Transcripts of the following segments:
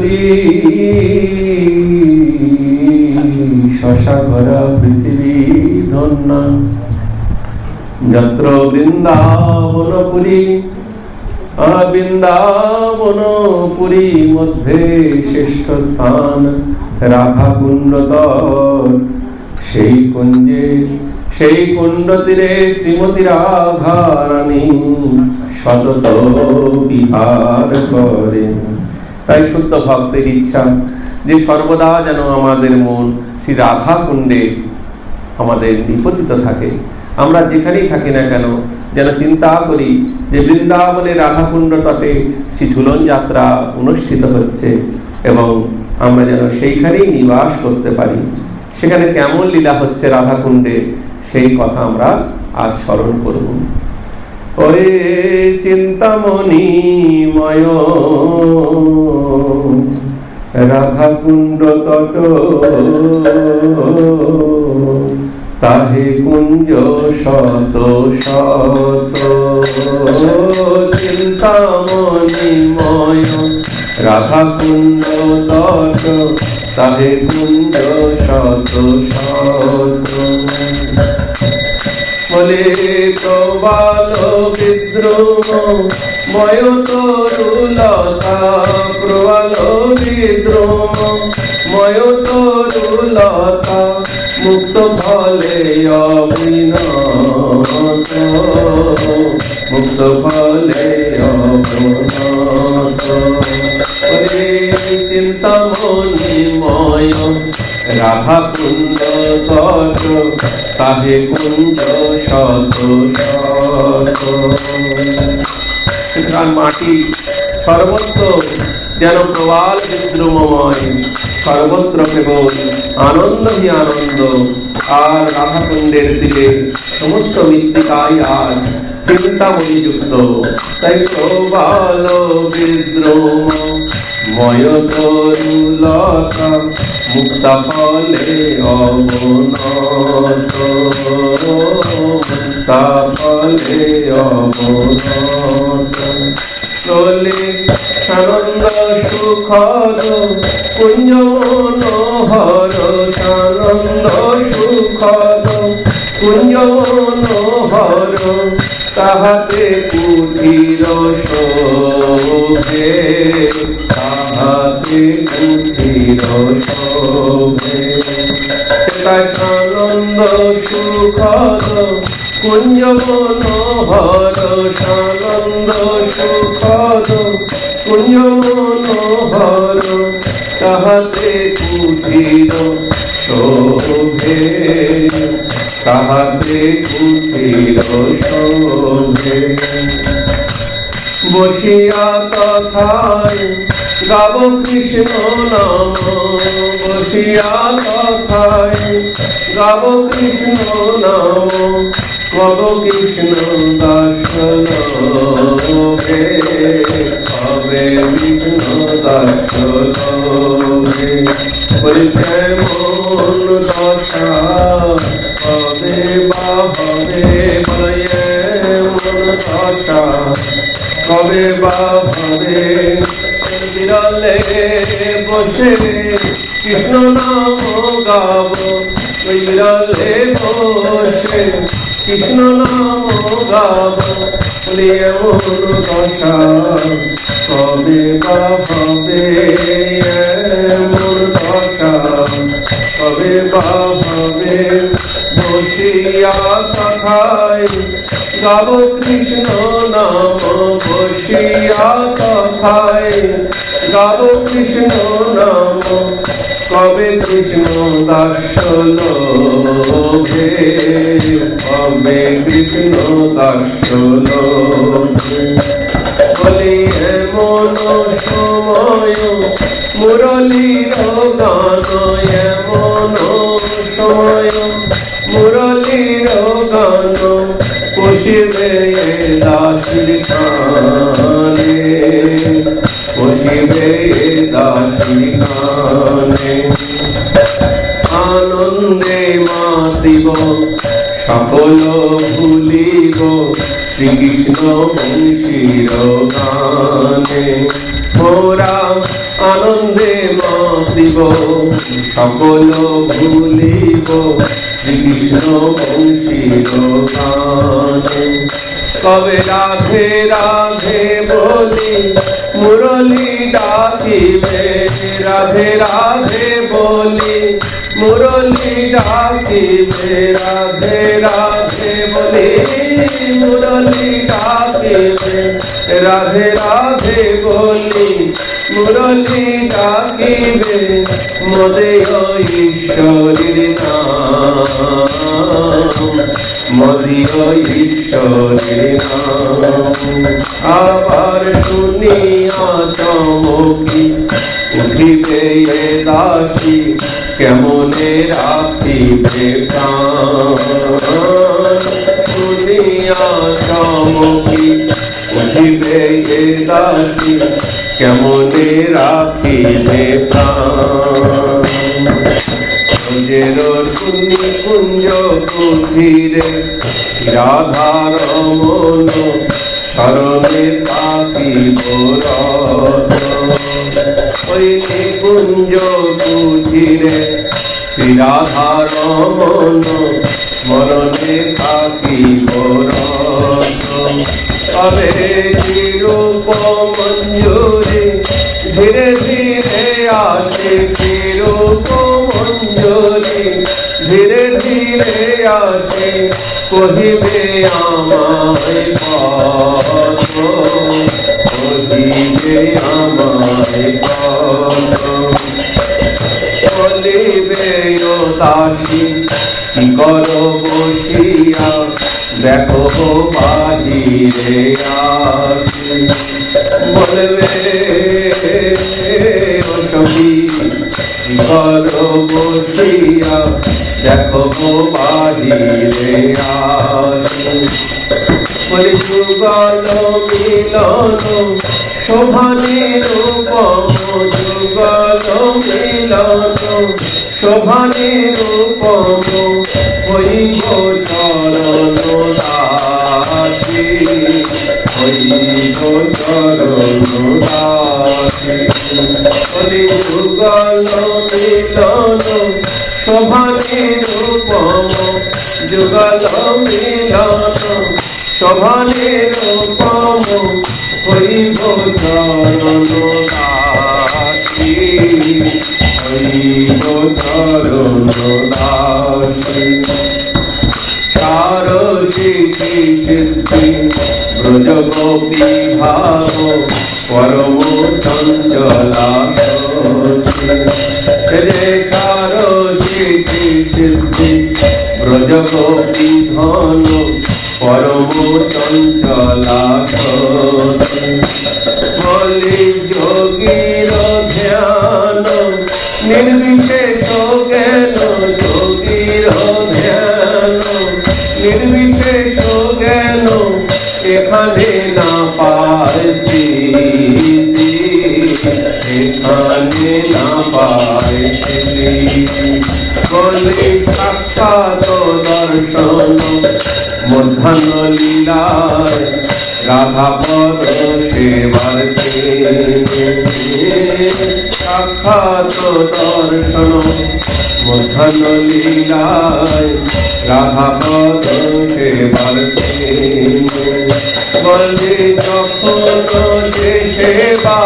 পুরী শশা ভরা পৃথিবী ধন্যা, যত্র বৃন্দাবনপুরী বৃন্দাবনপুরী মধ্যে শ্রেষ্ঠ স্থান রাধা কুণ্ড তর। সেই কুঞ্জে সেই কুণ্ড তীরে শ্রীমতী রাধা রানী সতত বিহার করে। তাই শুদ্ধ ভক্তের ইচ্ছা যে সর্বদা যেন আমাদের মন শ্রী রাধা কুণ্ডে আমাদের নিপতিত থাকে। আমরা যেখানেই থাকি না কেন যেন চিন্তা করি যে বৃন্দাবনের রাধাকুণ্ড তটে শ্রী ঝুলন যাত্রা অনুষ্ঠিত হচ্ছে এবং আমরা যেন সেইখানেই নিবাস করতে পারি। সেখানে কেমন লীলা হচ্ছে রাধাকুণ্ডে সেই কথা আমরা আজ স্মরণ করব। ওরে চিন্তামণিময় রাধাকুণ্ড তট, তাহে কুঞ্জ শত শত। চিন্তামণিময় রাধাকুণ্ড তট, তাহে কুঞ্জ শত শত। বলে প্রবাল বিদ্রোহ ময় তরুলতা, প্রবাল বিদ্রোহ ময় তরুলতা, মুক্ত ফলে অবিনত, মুক্ত ফলে অবিনত। চিন্তামণিময় রাধাকুণ্ড তট, তাহে কুঞ্জ শত শত। সুতরাং মাটি সর্বত্র যেন প্রবাল বিদ্রোহময়, সর্বত্র কেবল আনন্দই আনন্দ। আর রাধাকুণ্ডের তীরে সমস্ত মৃত্তিকাই আজ চিন্তামণিযুক্ত। তাই প্রবাল বিদ্রোহময় তরুলতা, মুক্তা ফলে অবনত, মুক্তা ফলে অবনত। চলে সানন্দ সুখদ কুঞ্জ মনোহর, সানন্দ সুখদ কুঞ্জ মনোহর, তাহাতে কুটির শোভে, তাহাতে কুটির শোভে। সানন্দ সুখদ কুঞ্জ মনোহর, সানন্দ সুখদ কুঞ্জ মনোহর, তাহাতে কুটির শোভে, তাহাতে কুটির শোভে। বসিয়া তথায় গাব কৃষ্ণ নাম, বসিয়া তথায় গাব কৃষ্ণ নাম, কব কৃষ্ণ দাস লোভে, হবে কৃষ্ণ দাস লোভে। কেমন দশা হবে বা হবে মায়ে মন দশা, কবে বা হবে। বিরলে বসে কৃষ্ণ নাম গাব, বিরলে বসে কৃষ্ণ নাম গাব। এমন দশা কবে বা হবে, এমন দশা কবে বা হবে। বসিয়া তথায় গাব কৃষ্ণ নাম, বসিয়া তথায় গাব কৃষ্ণ নাম, কবে কৃষ্ণ দাস লোভে, কবে কৃষ্ণ দাস লোভে। বলি এমন সময় মুরলীর গান, এমন সময় মুরলীর গান, পশিবে দাসীর কানে, পশিবে দাসীর কানে। আনন্দে মাতিব সকল ভুলিব শ্রীকৃষ্ণ বংশীর গানে, মোরা আনন্দে মাতিব। সকল ভুলিব শ্রীকৃষ্ণ বংশীর গানে, কবে রাধে রাধে বলি মুরলী ডাকিবে, রাধে রাধে বলি মুরলী ডাকিবে, রাধে রাধে বলি মুরলী ডাকিবে, রাধে রাধে বলি মুরলী ডাকিবে, মদেয় ঈশ্বরের নাম, মদেয় ঈশ্বরের নাম। আবার শুনিয়া চমকি উঠিবে এ দাসী, কেমনে রাখিবে প্রাণ। শুনিয়া চমকি উঠিবে এ দাসী, কেমনে রাখিবে প্রাণ। কুঞ্জের কুঞ্জ কুঠিরে রাধার মন, শরণে থাকিব রত। ওই নিকুঞ্জ কুঠিরে রাধার মন, মরণে থাকিব রত। কবে চিরূপ মঞ্জুরি ধীরে ধীরে আসে, চিরূপ মঞ্জুরি ধীরে ধীরে আসে, কহিবে আমায় কত, কহিবে আমায় কত। বলিবে ও দাসী কি করো বসিয়া, দেখো বাহিরে আসি। বলবে ও সখী কি করো বসিয়া, দেখো বাহিরে আসি। বলি যুগল মিলন শোভানি রূপম, যুগল মিলন শোভানি রূপম, হইব চরণ দাসী, হইব চরণ দাসী। বলি যুগল মিলন শোভানি রূপম, যুগল মিলন শোভানি রূপম, হইব চরণ দাসী, হইব চরণ দাসী। সারসী সিদ্ধি ব্রজ গোপী ভাব, পরম চঞ্চলা রে। সারসী সিদ্ধি ব্রজ গোপী ধন, পরম চঞ্চলা। বলি যোগীর ধ্যান নির্বিশেষ জ্ঞান, যোগীর ধ্যান নির্বিশেষ জ্ঞান, এখানে না পায় সিদ্ধি, এখানে না পায় সিদ্ধি। বলি সাক্ষাৎ দর্শন মধ্যাহ্ন লীলায়, রাধা পদ সেবার সাক্ষাৎ দর্শন মধ্যাহ্ন লীলায়, রাধা পদ সেবার। বলে যখন যে সেবা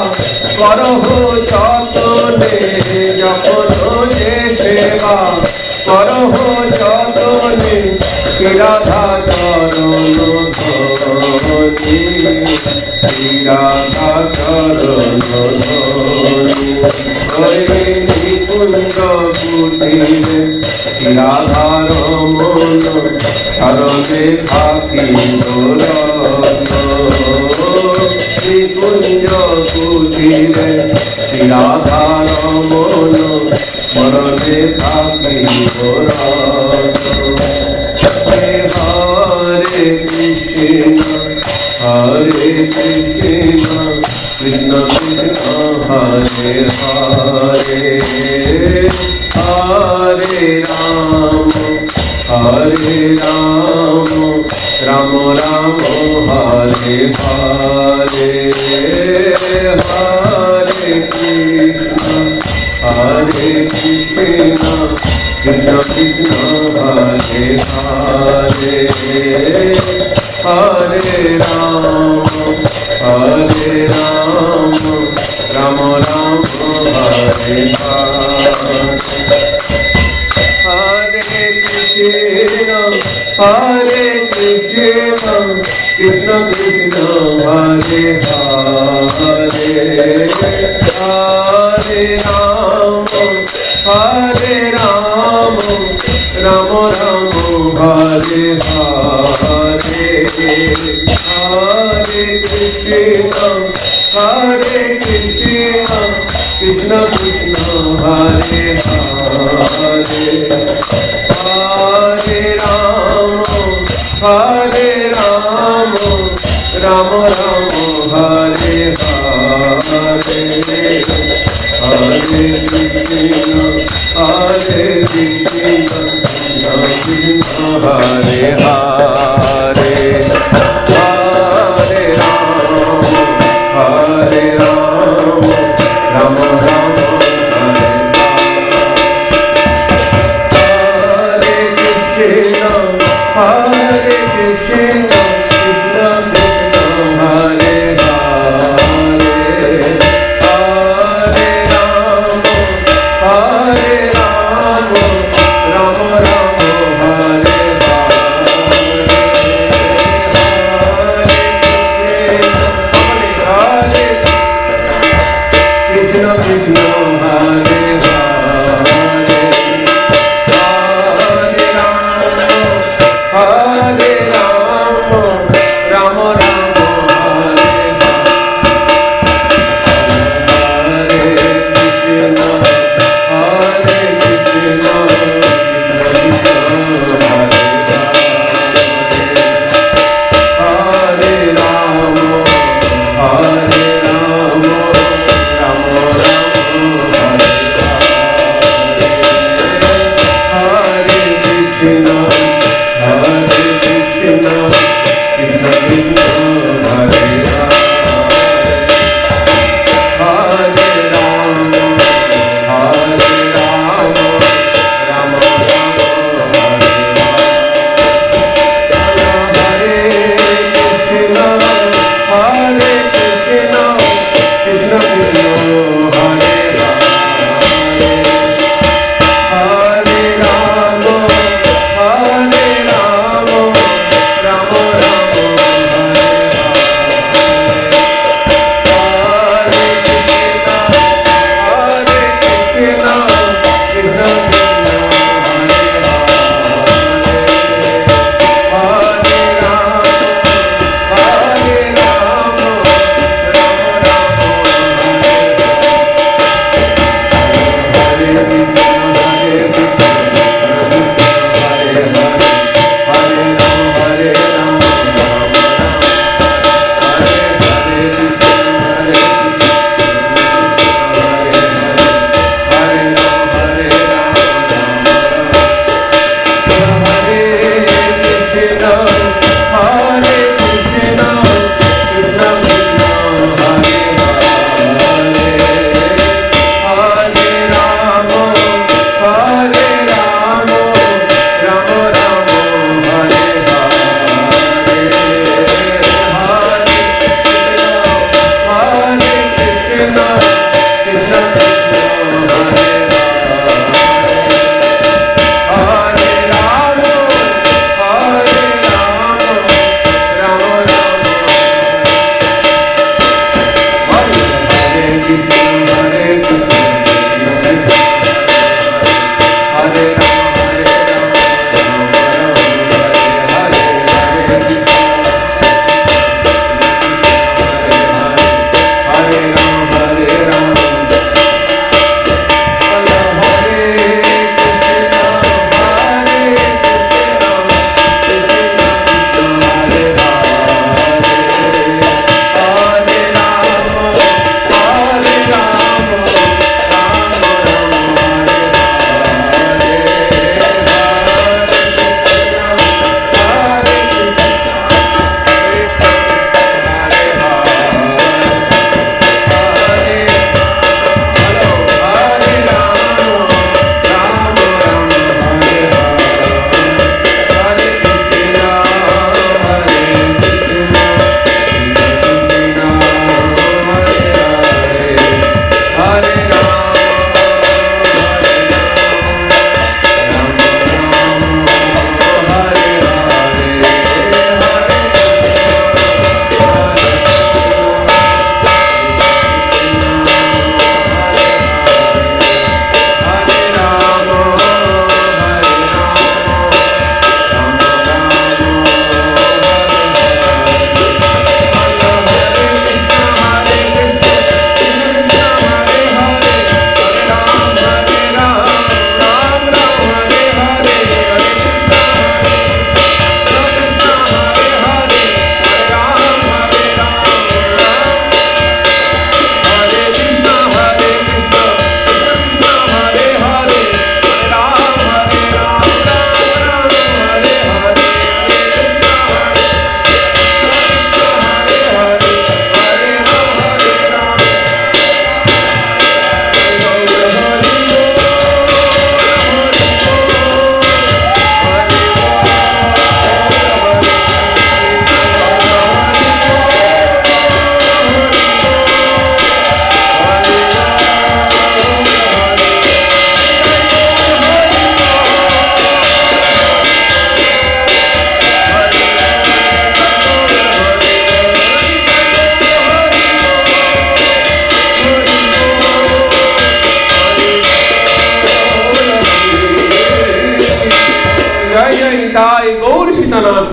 করহ যতনে, যখন যে সেবা করহ যতনে, রাধা চরণ ধরি, রাধা চরণ ধরি। নিকুঞ্জ কুটিরে রাধার মন, শরণে থাকিব রত। নিকুঞ্জ কুটিরে রাধার মন, মরণে থাকিব রত। হরে Krishna Hare Krishna Krishna Krishna Hare Hare Hare Ram Hare Ram Ram Ram Hare Hare Hare Krishna Hare Krishna Krishna Krishna Hare Hare Hare Ram Hare Ram Ram Ram Hare Hare Krishna Krishna Krishna Hare Hare Hare Ram Hare Ram Ram Ram Hare Hare Hare Krishna Krishna Krishna Hare Hare Hare Ram Ram Ram Hare Hare Hare Krishna Krishna Krishna Hare Hare Hare Ram Ram Ram Hare Krishna Krishna Krishna Hare Hare Hare Ram Ram Ram Hare Hare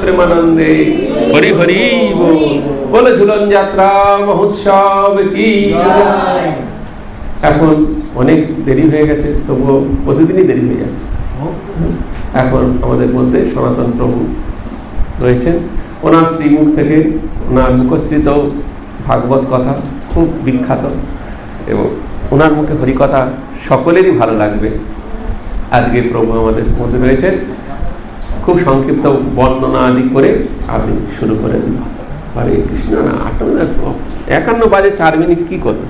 প্রেমানন্দে হরি হরি বল। বলে ঝুলন যাত্রা মহোৎসব কি জয়। এখন অনেক দেরি হয়ে গেছে, তবুও প্রতিদিনই দেরি হয়ে যাচ্ছে। এখন আমাদের মধ্যে সনাতন প্রভু রয়েছেন, ওনার শ্রীমুখ থেকে ওনার মুখশ্রিত ভাগবত কথা খুব বিখ্যাত, এবং ওনার মুখে হরিকথা সকলেরই ভালো লাগবে। আজকে প্রভু আমাদের মধ্যে রয়েছেন, খুব সংক্ষিপ্ত বর্ণনা আদি করে আপনি শুরু করে দিন। হরে কৃষ্ণ। না 51 বাজে 4 মিনিট কি করবেন?